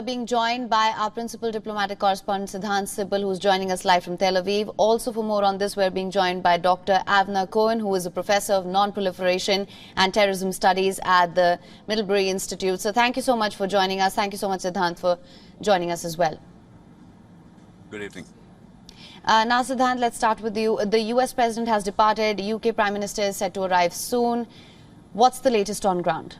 being joined by our principal diplomatic correspondent Siddhant Sibal, who's joining us live from Tel Aviv. Also, for more on this, we're being joined by Dr. Avner Cohen, who is a professor of non-proliferation and terrorism studies at the Middlebury Institute. So thank you so much for joining us. Thank you so much, Siddhant, for joining us as well. Good evening. Now, Siddhant, let's start with you. The US President has departed. UK Prime Minister is set to arrive soon. What's the latest on ground?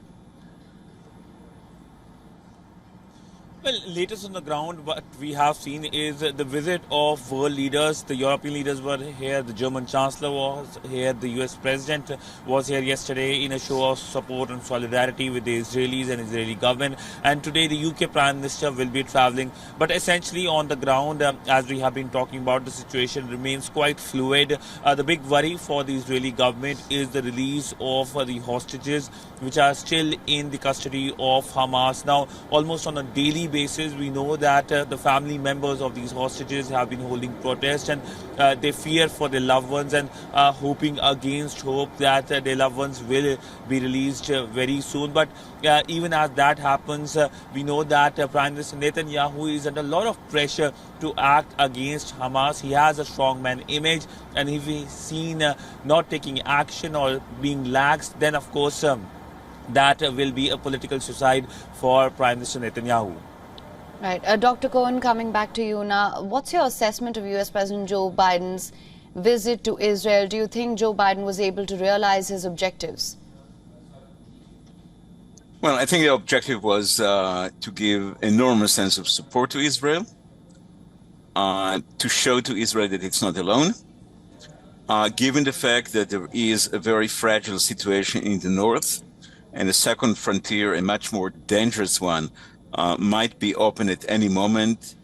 Well, latest on the ground, what we have seen is the visit of world leaders. The European leaders were here, the German Chancellor was here, the US President was here yesterday in a show of support and solidarity with the Israelis and Israeli government. And today the UK Prime Minister will be traveling. But essentially on the ground, as we have been talking about, the situation remains quite fluid. The big worry for the Israeli government is the release of the hostages, which are still in the custody of Hamas. Now, almost on a daily basis, we know that the family members of these hostages have been holding protests, and they fear for their loved ones and hoping against hope that their loved ones will be released very soon. But even as that happens, we know that Prime Minister Netanyahu is under a lot of pressure to act against Hamas. He has a strongman image, and if he's seen not taking action or being lax, then of course that will be a political suicide for Prime Minister Netanyahu. Right. Dr. Cohen, coming back to you now, what's your assessment of US President Joe Biden's visit to Israel? Do you think Joe Biden was able to realize his objectives? Well, I think the objective was to give enormous sense of support to Israel, to show to Israel that it's not alone, given the fact that there is a very fragile situation in the north, and the second frontier, a much more dangerous one, might be open at any moment.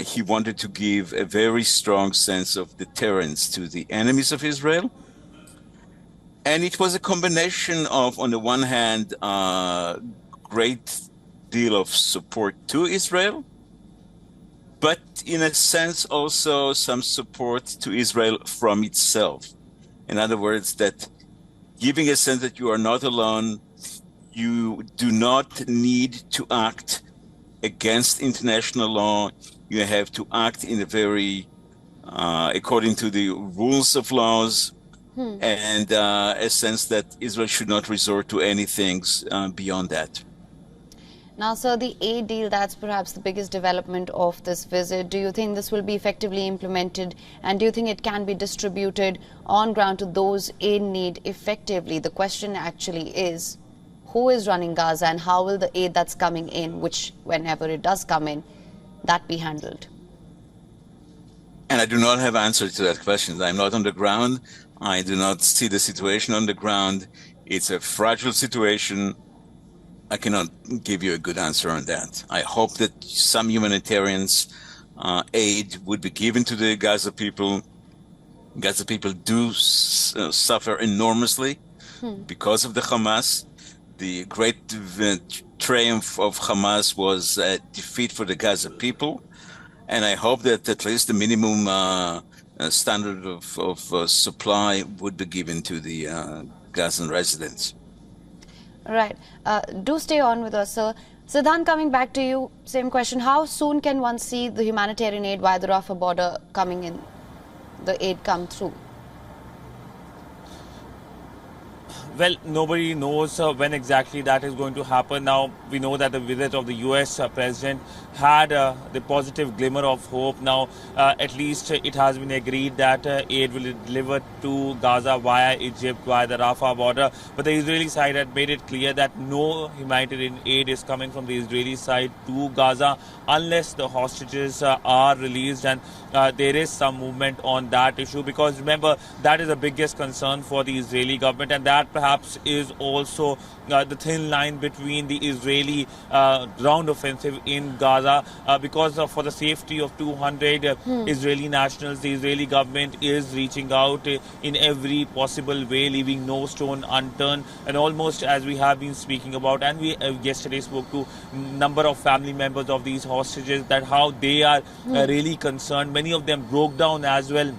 He wanted to give a very strong sense of deterrence to the enemies of Israel. And it was a combination of, on the one hand, great deal of support to Israel, but in a sense also some support to Israel from itself. In other words, that giving a sense that you are not alone, you do not need to act against international law. You have to act in a very, according to the rules of laws, and a sense that Israel should not resort to anything beyond that. Now, sir, the aid deal, that's perhaps the biggest development of this visit. Do you think this will be effectively implemented, and do you think it can be distributed on ground to those in need effectively? The question actually is, who is running Gaza, and how will the aid that's coming in, which whenever it does come in, that be handled? And I do not have answers to that question. I'm not on the ground. I do not see the situation on the ground. It's a fragile situation. I cannot give you a good answer on that. I hope that some humanitarians aid would be given to the Gaza people. Gaza people do suffer enormously because of the Hamas. The great triumph of Hamas was a defeat for the Gaza people. And I hope that at least the minimum standard of supply would be given to the Gazan residents. Right. Do stay on with us, sir. Siddhant, coming back to you, same question. How soon can one see the humanitarian aid via the Rafah border coming in, the aid come through? Well, nobody knows when exactly that is going to happen. Now, we know that the visit of the US President had the positive glimmer of hope. Now, at least it has been agreed that aid will be delivered to Gaza via Egypt, via the Rafah border. But the Israeli side had made it clear that no humanitarian aid is coming from the Israeli side to Gaza unless the hostages are released. And there is some movement on that issue, because remember, that is the biggest concern for the Israeli government, and that perhaps is also the thin line between the Israeli ground offensive in Gaza, because for the safety of 200 Israeli nationals, the Israeli government is reaching out in every possible way, leaving no stone unturned. And almost as we have been speaking about, and we yesterday spoke to a number of family members of these hostages, that how they are really concerned. Many of them broke down as well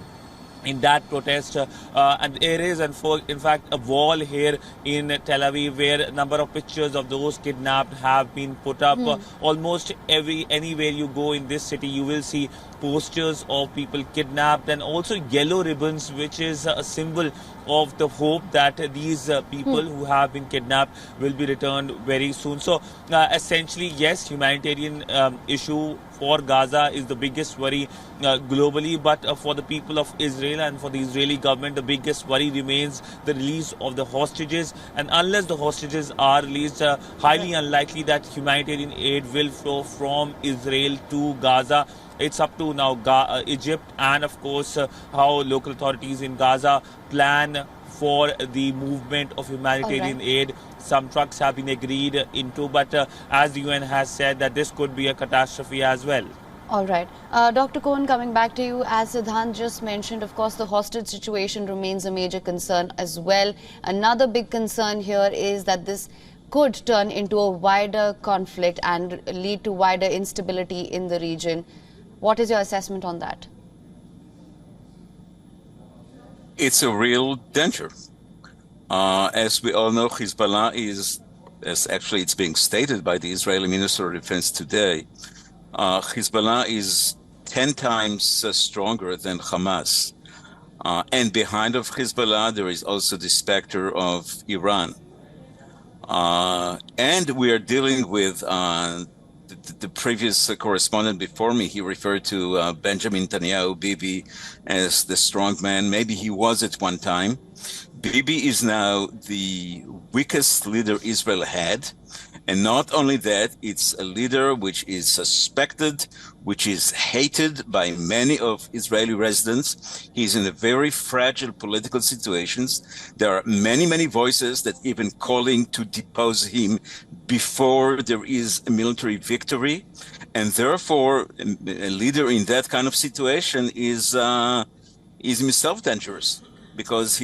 in that protest, and there is in fact a wall here in Tel Aviv where a number of pictures of those kidnapped have been put up. Almost anywhere you go in this city you will see posters of people kidnapped, and also yellow ribbons, which is a symbol of the hope that these people who have been kidnapped will be returned very soon. So essentially, yes, humanitarian issue for Gaza is the biggest worry globally, but for the people of Israel and for the Israeli government, the biggest worry remains the release of the hostages. And unless the hostages are released, highly unlikely that humanitarian aid will flow from Israel to Gaza. It's up to now Egypt and of course how local authorities in Gaza plan for the movement of humanitarian aid. Some trucks have been agreed into, but as the UN has said that this could be a catastrophe as well. All right. Dr. Cohen, coming back to you, as Siddhant just mentioned, of course, the hostage situation remains a major concern as well. Another big concern here is that this could turn into a wider conflict and lead to wider instability in the region. What is your assessment on that? It's a real danger. As we all know, Hezbollah is, as actually it's being stated by the Israeli Minister of Defense today, Hezbollah is 10 times stronger than Hamas. And behind of Hezbollah, there is also the specter of Iran. And we are dealing with the previous correspondent before me. He referred to Benjamin Netanyahu, Bibi, as the strong man. Maybe he was at one time. Bibi is now the weakest leader Israel had. And not only that, it's a leader which is suspected, which is hated by many of Israeli residents. He's in a very fragile political situations. There are many, many voices that even calling to depose him before there is a military victory. And therefore, a leader in that kind of situation is himself dangerous, because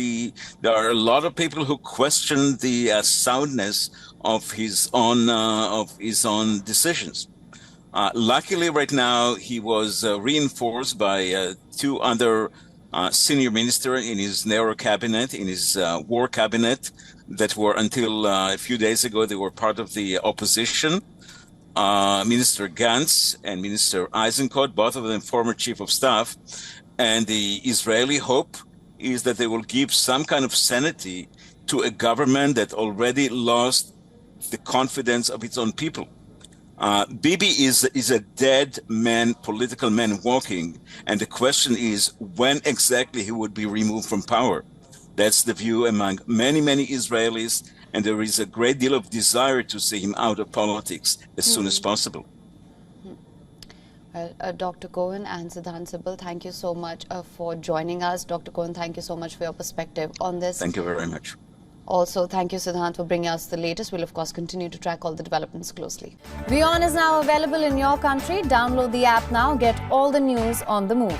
there are a lot of people who question the soundness of his own decisions. Luckily, right now he was reinforced by two other senior ministers in his narrow cabinet, in his war cabinet, that were until a few days ago they were part of the opposition. Minister Gantz and Minister Eisenkot, both of them former chief of staff, and the Israeli hope is that they will give some kind of sanity to a government that already lost the confidence of its own people. Bibi is a dead man, political man walking, and the question is when exactly he would be removed from power. That's the view among many, many Israelis, and there is a great deal of desire to see him out of politics as soon as possible. Well, Dr. Cohen and Siddhant Sibal, thank you so much for joining us. Dr. Cohen, thank you so much for your perspective on this. Thank you very much. Also, thank you, Siddhant, for bringing us the latest. We'll, of course, continue to track all the developments closely. WION is now available in your country. Download the app now. Get all the news on the move.